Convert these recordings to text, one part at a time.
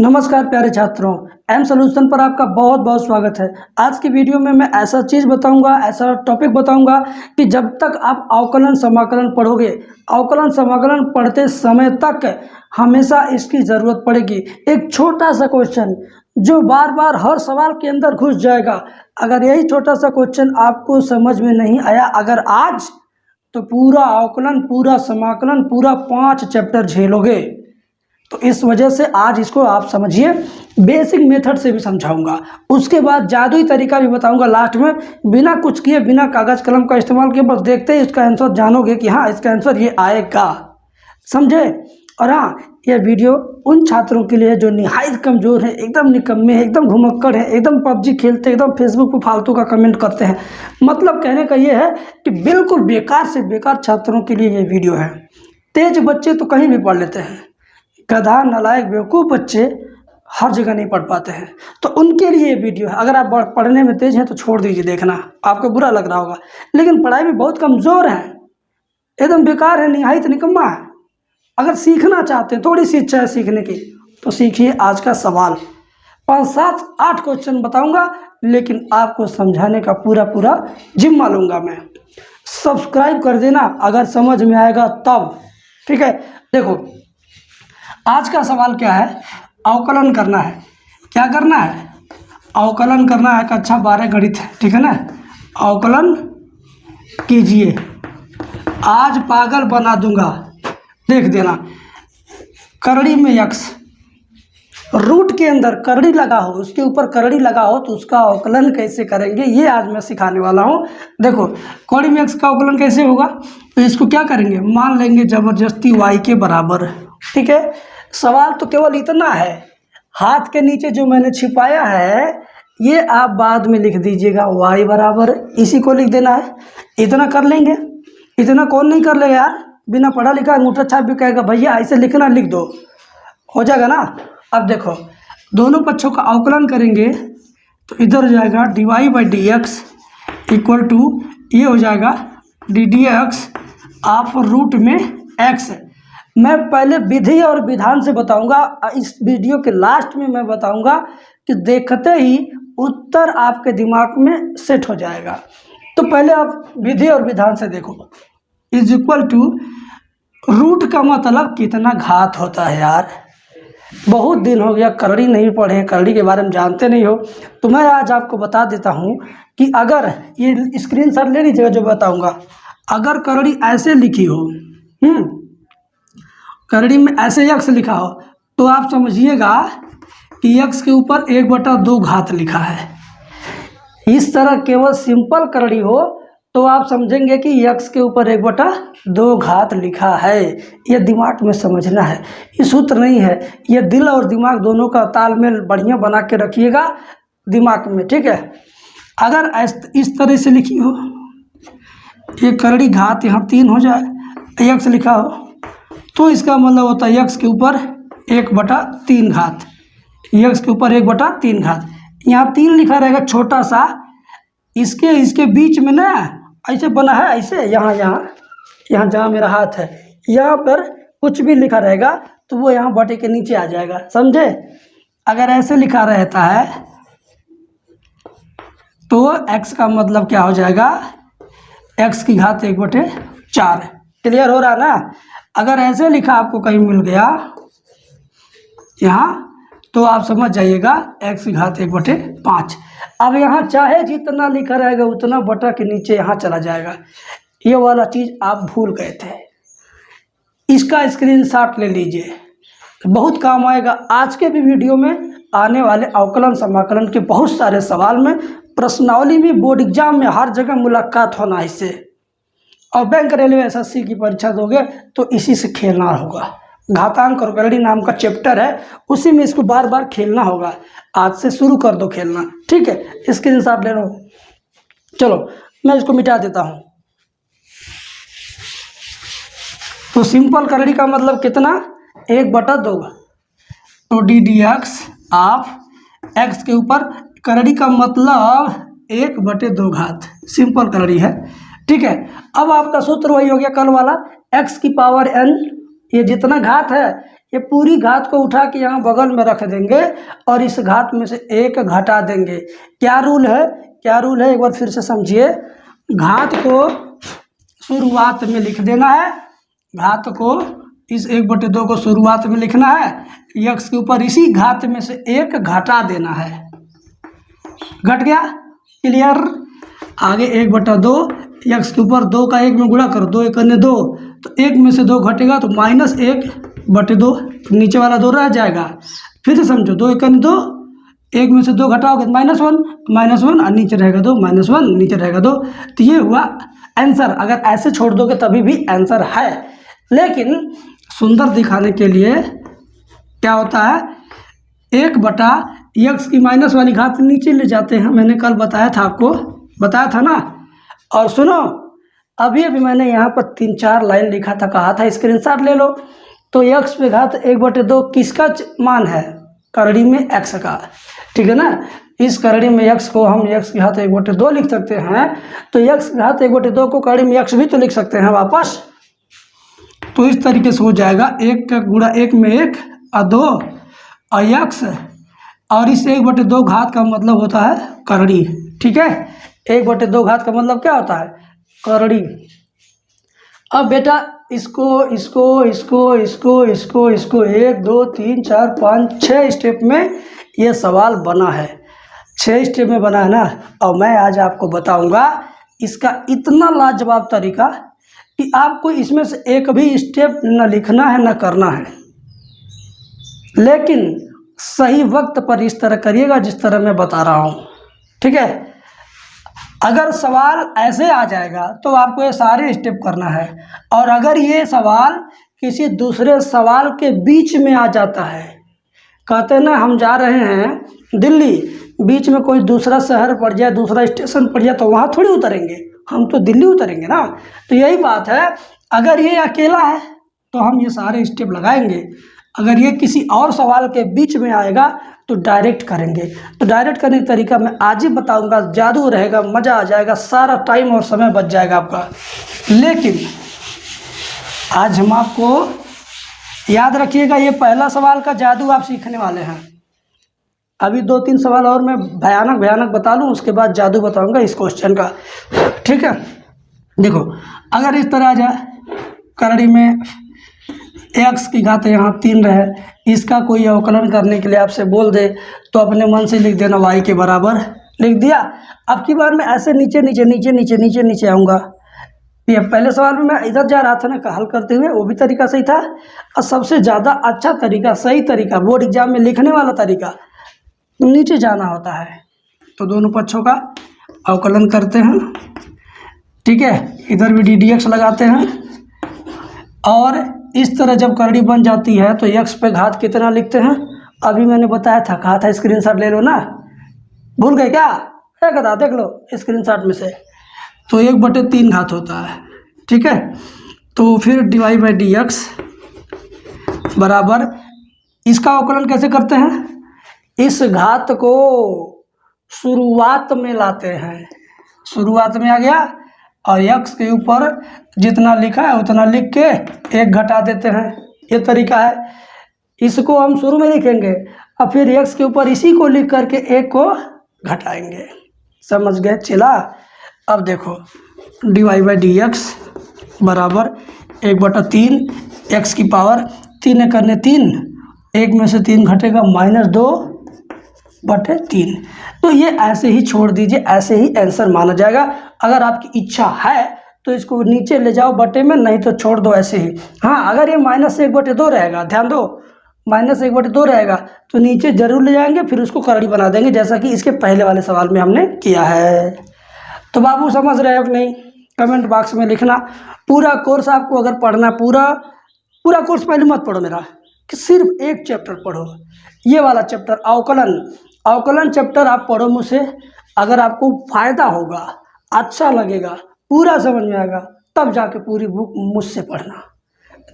नमस्कार प्यारे छात्रों, एम सॉल्यूशन पर आपका बहुत बहुत स्वागत है। आज की वीडियो में मैं ऐसा चीज़ बताऊंगा, ऐसा टॉपिक बताऊंगा कि जब तक आप अवकलन समाकलन पढ़ोगे, अवकलन समाकलन पढ़ते समय तक हमेशा इसकी ज़रूरत पड़ेगी। एक छोटा सा क्वेश्चन जो बार बार हर सवाल के अंदर घुस जाएगा, अगर यही छोटा सा क्वेश्चन आपको समझ में नहीं आया अगर आज, तो पूरा अवकलन, पूरा समाकलन, पूरा 5 चैप्टर झेलोगे। तो इस वजह से आज इसको आप समझिए, बेसिक मेथड से भी समझाऊंगा, उसके बाद जादुई तरीका भी बताऊंगा लास्ट में, बिना कुछ किए, बिना कागज़ कलम का इस्तेमाल किए, बस देखते ही इसका आंसर जानोगे कि हाँ इसका आंसर ये आएगा। समझे? और हाँ, यह वीडियो उन छात्रों के लिए है जो निहायत कमज़ोर है, एकदम निकम्मे हैं, एकदम घुमक्कड़ हैं, एकदम पबजी खेलते हैं, एकदम फेसबुक पर फालतू का कमेंट करते हैं। मतलब कहने का ये है कि बिल्कुल बेकार से बेकार छात्रों के लिए ये वीडियो है। तेज बच्चे तो कहीं भी पढ़ लेते हैं, गधा, नालायक, बेवकूफ़ बच्चे हर जगह नहीं पढ़ पाते हैं, तो उनके लिए ये वीडियो है। अगर आप पढ़ने में तेज हैं तो छोड़ दीजिए देखना, आपको बुरा लग रहा होगा, लेकिन पढ़ाई में बहुत कमज़ोर हैं, एकदम बेकार है, निहायत निकम्मा है। अगर सीखना चाहते हैं, थोड़ी सी इच्छा है सीखने की, तो सीखिए आज का सवाल। 5, 7, 8 क्वेश्चन बताऊंगा, लेकिन आपको समझाने का पूरा जिम्मा लूँगा मैं। सब्सक्राइब कर देना अगर समझ में आएगा तब, ठीक है। देखो, आज का सवाल क्या है? अवकलन करना है। क्या करना है? अवकलन करना है। कक्षा 12 गणित है, ठीक है ना। अवकलन कीजिए, आज पागल बना दूंगा। देख देना, करड़ी में यक्स, रूट के अंदर करड़ी लगा हो, उसके ऊपर करड़ी लगा हो, तो उसका अवकलन कैसे करेंगे ये आज मैं सिखाने वाला हूँ। देखो, करड़ी में यक्स का अवकलन कैसे होगा, तो इसको क्या करेंगे, मान लेंगे ज़बरदस्ती y के बराबर, ठीक है। सवाल तो केवल इतना है, हाथ के नीचे जो मैंने छिपाया है ये आप बाद में लिख दीजिएगा, y बराबर, इसी को लिख देना है। इतना कर लेंगे, इतना कौन नहीं कर लेगा यार, बिना पढ़ा लिखा अंगूठा छाप भी कहेगा भैया ऐसे लिखना, लिख दो, हो जाएगा ना। अब देखो, दोनों पक्षों का अवकलन करेंगे तो इधर हो जाएगा dy/dx इक्वल टू, ये हो जाएगा ddx ऑफ रूट में x। मैं पहले विधि और विधान से बताऊंगा, इस वीडियो के लास्ट में मैं बताऊंगा कि देखते ही उत्तर आपके दिमाग में सेट हो जाएगा। तो पहले आप विधि और विधान से देखो। इज इक्वल टू, रूट का मतलब कितना घात होता है यार। बहुत दिन हो गया करड़ी नहीं पढ़े, करड़ी के बारे में जानते नहीं हो, तो मैं आज आपको बता देता हूँ कि अगर ये स्क्रीनशॉट ले लीजिएगा जो बताऊँगा। अगर करड़ी ऐसे लिखी हो, करड़ी में ऐसे यक्स लिखा हो, तो आप समझिएगा कि यक्स के ऊपर 1/2 घात लिखा है। इस तरह केवल सिंपल करड़ी हो तो आप समझेंगे कि यक्स के ऊपर 1/2 घात लिखा है। ये दिमाग में समझना है, ये सूत्र नहीं है, ये दिल और दिमाग दोनों का तालमेल बढ़िया बना के रखिएगा दिमाग में, ठीक है। अगर इस तरह से लिखी हो, ये करड़ी घात यहाँ 3 हो जाए, यक्स लिखा हो, तो इसका मतलब होता है यक्स के ऊपर 1/3 घात, यक्स के ऊपर 1/3 घात। यहाँ 3 लिखा रहेगा छोटा सा, इसके बीच में ना ऐसे बना है, ऐसे यहाँ जहाँ मेरा हाथ है, यहाँ पर कुछ भी लिखा रहेगा तो वो यहाँ बटे के नीचे आ जाएगा, समझे। अगर ऐसे लिखा रहता है तो x का मतलब क्या हो जाएगा, x की घात 1/4। क्लियर हो रहा ना। अगर ऐसे लिखा आपको कहीं मिल गया यहाँ, तो आप समझ जाइएगा x की घात 1/5। अब यहाँ चाहे जितना लिखा रहेगा उतना बटा के नीचे यहाँ चला जाएगा। ये वाला चीज़ आप भूल गए थे, इसका स्क्रीनशॉट ले लीजिए, बहुत काम आएगा। आज के भी वीडियो में आने वाले अवकलन समाकलन के बहुत सारे सवाल में, प्रश्नावली में, बोर्ड एग्जाम में, हर जगह मुलाकात होना इससे। और बैंक, रेलवे, SSC की परीक्षा दोगे तो इसी से खेलना होगा। घातांक और करड़ी नाम का चैप्टर है, उसी में इसको बार बार खेलना होगा। आज से शुरू कर दो खेलना, ठीक है। स्क्रीनशॉट ले लो। चलो मैं इसको मिटा देता हूँ। तो सिंपल करड़ी का मतलब कितना, 1/2। तो ddx ऑफ x के ऊपर करड़ी का मतलब 1/2 घात, सिंपल करड़ी है, ठीक है। अब आपका सूत्र वही हो गया कल वाला, x की पावर n, ये जितना घात है ये पूरी घात को उठा के यहाँ बगल में रख देंगे और इस घात में से एक घटा देंगे। क्या रूल है, क्या रूल है, एक बार फिर से समझिए। घात को शुरुआत में लिख देना है, घात को इस 1/2 को शुरुआत में लिखना है, यक्स के ऊपर इसी घात में से एक घटा देना है। घट गया, क्लियर। आगे 1/2 यक्स के ऊपर 2 का 1 में गुणा करो, 2 1 2, तो 1 में से 2 घटेगा तो -1/2, नीचे वाला 2 रह जाएगा। फिर से समझो, 2 1 2, 1 में से 2 घटाओगे तो -1 और नीचे रहेगा 2, -1 नीचे रहेगा 2। तो ये हुआ आंसर। अगर ऐसे छोड़ दोगे तभी भी आंसर है, लेकिन सुंदर दिखाने के लिए क्या होता है, 1/x की माइनस वाली घात नीचे ले जाते हैं। मैंने कल बताया था, आपको बताया था ना। और सुनो, अभी मैंने यहाँ पर 3-4 लाइन लिखा था, कहा था स्क्रीनशॉट ले लो। तो x पे घात 1/2 किसका मान है, करड़ी में x का, ठीक है ना। इस करड़ी में x को हम x की घात 1/2 लिख सकते हैं, तो x की घात 1/2 को करड़ी में x भी तो लिख सकते हैं वापस। तो इस तरीके से हो जाएगा, 1 का गुणा 1 में 1 और 2 और x, और इस 1/2 घात का मतलब होता है करड़ी, ठीक है। 1/2 घात का मतलब क्या होता है, करड़ी। अब बेटा इसको इसको इसको इसको इसको इसको 1 2 3 4 5 6 स्टेप में ये सवाल बना है, 6 स्टेप में बना है ना। और मैं आज आपको बताऊंगा इसका इतना लाजवाब तरीका कि आपको इसमें से एक भी स्टेप न लिखना है न करना है, लेकिन सही वक्त पर इस तरह करिएगा जिस तरह मैं बता रहा हूँ, ठीक है। अगर सवाल ऐसे आ जाएगा तो आपको ये सारे स्टेप करना है, और अगर ये सवाल किसी दूसरे सवाल के बीच में आ जाता है, कहते हैं ना हम जा रहे हैं दिल्ली, बीच में कोई दूसरा शहर पड़ जाए, दूसरा स्टेशन पड़ जाए, तो वहाँ थोड़ी उतरेंगे, हम तो दिल्ली उतरेंगे ना। तो यही बात है, अगर ये अकेला है तो हम ये सारे स्टेप लगाएंगे, अगर ये किसी और सवाल के बीच में आएगा तो डायरेक्ट करेंगे। तो डायरेक्ट करने का तरीका मैं आज ही बताऊंगा, जादू रहेगा, मज़ा आ जाएगा, सारा टाइम और समय बच जाएगा आपका। लेकिन आज हम आपको याद रखिएगा, ये पहला सवाल का जादू आप सीखने वाले हैं। अभी 2-3 सवाल और मैं भयानक भयानक बता लूँ, उसके बाद जादू बताऊंगा इस क्वेश्चन का, ठीक है। देखो, अगर इस तरह आ जाए, करड़ी में x की घात यहाँ 3 रहे, इसका कोई अवकलन करने के लिए आपसे बोल दे तो अपने मन से लिख देना y के बराबर, लिख दिया। अब की बार मैं ऐसे नीचे नीचे नीचे नीचे नीचे नीचे आऊँगा। ये पहले सवाल में मैं इधर जा रहा था ना हल करते हुए, वो भी तरीका सही था, और सबसे ज़्यादा अच्छा तरीका, सही तरीका, बोर्ड एग्जाम में लिखने वाला तरीका नीचे जाना होता है। तो दोनों पक्षों का अवकलन करते हैं, ठीक है। इधर भी ddx लगाते हैं, और इस तरह जब करड़ी बन जाती है तो x पे घात कितना लिखते हैं, अभी मैंने बताया था, कहा था स्क्रीनशॉट ले लो ना, भूल गए क्या, क्या देख लो स्क्रीनशॉट में से। तो 1/3 घात होता है, ठीक है। तो फिर dy/dx बराबर, इसका अवकलन कैसे करते हैं, इस घात को शुरुआत में लाते हैं, शुरुआत में आ गया, और x के ऊपर जितना लिखा है उतना लिख के 1 घटा देते हैं, ये तरीका है। इसको हम शुरू में लिखेंगे और फिर x के ऊपर इसी को लिख करके 1 को घटाएंगे, समझ गए चला। अब देखो, dy/dx बराबर 1/3, x की पावर 3 करने 3, 1 में से 3 घटेगा -2/3। तो ये ऐसे ही छोड़ दीजिए, ऐसे ही आंसर माना जाएगा। अगर आपकी इच्छा है तो इसको नीचे ले जाओ बटे में, नहीं तो छोड़ दो ऐसे ही। हाँ, अगर ये -1/2 रहेगा, ध्यान दो, -1/2 रहेगा तो नीचे जरूर ले जाएंगे, फिर उसको करड़ी बना देंगे, जैसा कि इसके पहले वाले सवाल में हमने किया है। तो बाबू समझ रहे हो कि नहीं, कमेंट बॉक्स में लिखना। पूरा कोर्स आपको अगर पढ़ना, पूरा कोर्स पहले मत पढ़ो मेरा, कि सिर्फ एक चैप्टर पढ़ो, ये वाला चैप्टर अवकलन चैप्टर आप पढ़ो मुझसे। अगर आपको फ़ायदा होगा, अच्छा लगेगा, पूरा समझ में आएगा, तब जाके पूरी बुक मुझसे पढ़ना,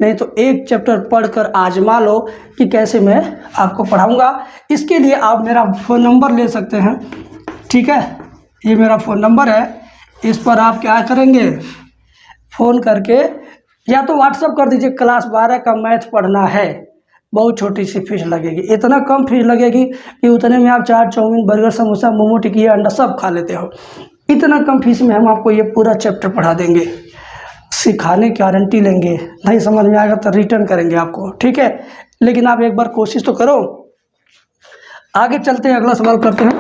नहीं तो एक चैप्टर पढ़कर आजमा लो कि कैसे मैं आपको पढ़ाऊँगा। इसके लिए आप मेरा फ़ोन नंबर ले सकते हैं, ठीक है। ये मेरा फ़ोन नंबर है, इस पर आप क्या करेंगे, फ़ोन करके या तो व्हाट्सअप कर दीजिए, क्लास 12 का मैथ पढ़ना है, बहुत छोटी सी फीस लगेगी, इतना कम फीस लगेगी कि उतने में आप चाट चाउमीन बर्गर समोसा मोमो टिकिया अंडा सब खा लेते हो। इतना कम फीस में हम आपको ये पूरा चैप्टर पढ़ा देंगे, सिखाने की गारंटी लेंगे। नहीं समझ में आएगा तो रिटर्न करेंगे आपको, ठीक है। लेकिन आप एक बार कोशिश तो करो। आगे चलते हैं, अगला सवाल करते हैं।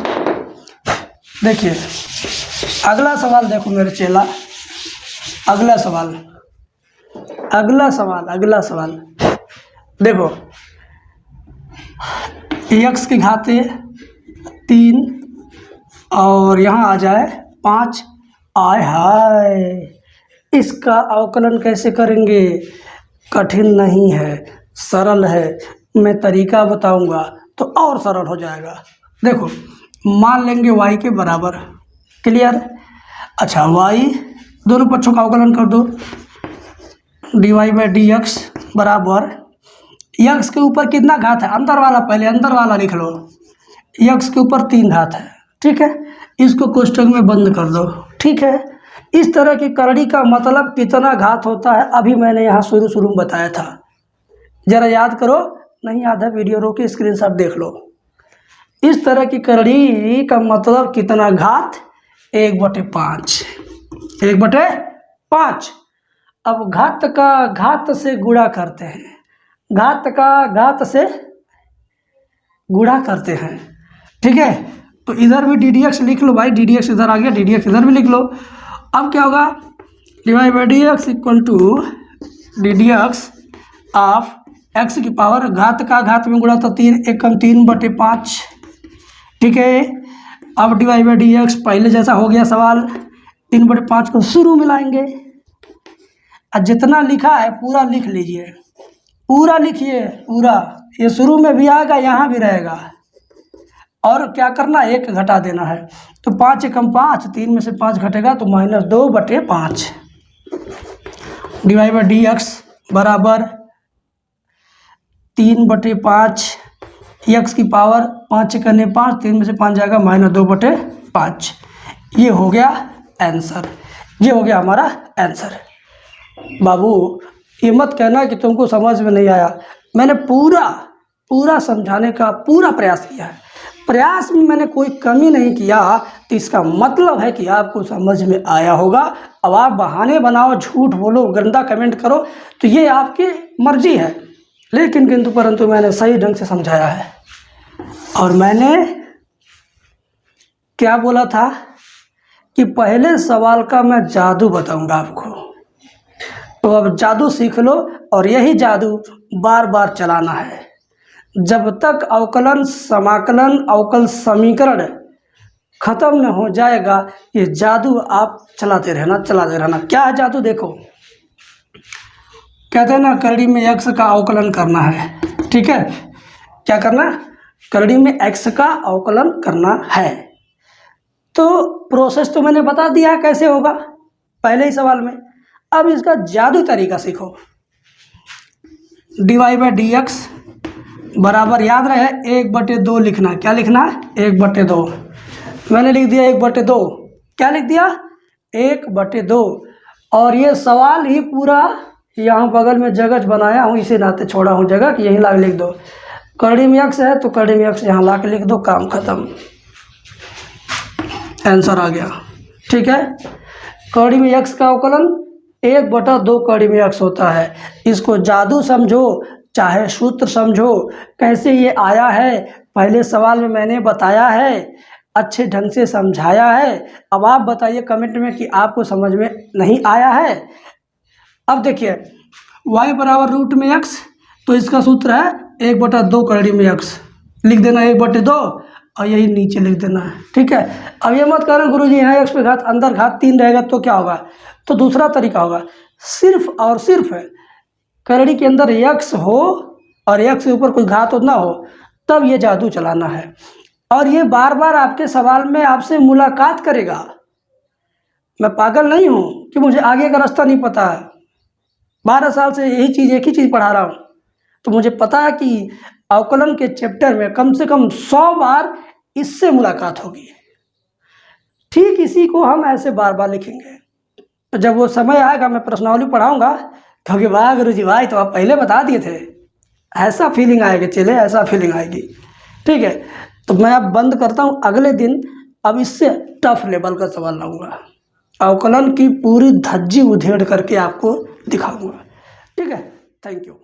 देखिए अगला सवाल देखो मेरे चेला, अगला सवाल देखो, x की घात 3 और यहाँ आ जाए 5। आय हाय, इसका अवकलन कैसे करेंगे? कठिन नहीं है, सरल है। मैं तरीका बताऊंगा तो और सरल हो जाएगा। देखो मान लेंगे y के बराबर, क्लियर। अच्छा y दोनों पक्षों का अवकलन कर दो, dy/dx बराबर x के ऊपर कितना घात है? अंदर वाला, पहले अंदर वाला लिख लो। x के ऊपर 3 घात है, ठीक है। इसको कोष्ठक में बंद कर दो, ठीक है। इस तरह की करड़ी का मतलब कितना घात होता है अभी मैंने यहाँ शुरू में बताया था, जरा याद करो। नहीं याद है वीडियो रोके स्क्रीनशॉट देख लो। इस तरह की करड़ी का मतलब कितना घात? 1/5, 1/5। अब घात का घात से गुणा करते हैं, घात का घात से गुणा करते हैं, ठीक है। तो इधर भी ddx लिख लो भाई, ddx इधर आ गया, ddx इधर भी लिख लो। अब क्या होगा? dy/dx equal to ddx of x की पावर, घात का घात में गुणा तो 3, 1 कम 3/5, ठीक है। अब dy/dx पहले जैसा हो गया सवाल, 3/5 को शुरू में लाएंगे और जितना लिखा है पूरा लिख लीजिए, पूरा लिखिए पूरा। ये शुरू में भी आएगा, यहाँ भी रहेगा। और क्या करना? 1 घटा देना है। तो 5 एकम 5, 3 में से 5 घटेगा तो -2/5। dy/dx बराबर 3/5 x की पावर 5 करने 5, 3 में से 5 जाएगा -2/5। ये हो गया आंसर, ये हो गया हमारा आंसर। बाबू ये मत कहना कि तुमको समझ में नहीं आया, मैंने पूरा समझाने का पूरा प्रयास किया है। प्रयास में मैंने कोई कमी नहीं किया, तो इसका मतलब है कि आपको समझ में आया होगा। अब आप बहाने बनाओ, झूठ बोलो, गंदा कमेंट करो तो ये आपकी मर्जी है, लेकिन किंतु परंतु मैंने सही ढंग से समझाया है। और मैंने क्या बोला था कि पहले सवाल का मैं जादू बताऊंगा आपको, तो अब जादू सीख लो और यही जादू बार बार चलाना है जब तक अवकलन समाकलन अवकल समीकरण खत्म न हो जाएगा। ये जादू आप चलाते रहना। क्या है जादू? देखो कहते हैं ना, करड़ी में x का अवकलन करना है, ठीक है। क्या करना? करड़ी में x का अवकलन करना है। तो प्रोसेस तो मैंने बता दिया है कैसे होगा पहले ही सवाल में। अब इसका जादू तरीका सीखो। dy/dx बराबर, याद रहे 1/2 लिखना। क्या लिखना है? 1/2। मैंने लिख दिया 1/2। क्या लिख दिया? 1/2। और ये सवाल ही पूरा यहाँ बगल में जगह बनाया हूँ, इसे नाते छोड़ा हूँ जगह कि यहीं ला के लिख दो। करड़ी में x है तो करड़ी में x यहाँ ला के लिख दो, काम खत्म, आंसर आ गया, ठीक है। करड़ी में x का अवकलन 1/2 करड़ी में x होता है। इसको जादू समझो चाहे सूत्र समझो, कैसे ये आया है पहले सवाल में मैंने बताया है, अच्छे ढंग से समझाया है। अब आप बताइए कमेंट में कि आपको समझ में नहीं आया है। अब देखिए y बराबर रूट में x, तो इसका सूत्र है 1/2 करड़ी में x, लिख देना 1/2 और यही नीचे लिख देना है, ठीक है। अब ये मत कहना गुरुजी यहाँ x पे घात अंदर घात 3 रहेगा तो क्या होगा, तो दूसरा तरीका होगा, सिर्फ और सिर्फ करड़ी के अंदर x हो और x के ऊपर कोई घात ना हो, तब ये जादू चलाना है। और ये बार बार आपके सवाल में आपसे मुलाकात करेगा। मैं पागल नहीं हूँ कि मुझे आगे का रास्ता नहीं पता है। 12 साल से एक ही चीज़ पढ़ा रहा हूँ, तो मुझे पता है कि अवकलन के चैप्टर में कम से कम 100 बार इससे मुलाकात होगी। ठीक इसी को हम ऐसे बार बार लिखेंगे। तो जब वो समय आएगा मैं प्रश्नावली पढ़ाऊँगा, क्योंकि वाह गुरुजी भाई तो आप पहले बता दिए थे, ऐसा फीलिंग आएगी, चले ऐसा फीलिंग आएगी। ठीक है, तो मैं अब बंद करता हूँ। अगले दिन अब इससे टफ लेवल का सवाल लाऊंगा, अवकलन की पूरी धज्जी उधेड़ करके आपको दिखाऊंगा। ठीक है, थैंक यू।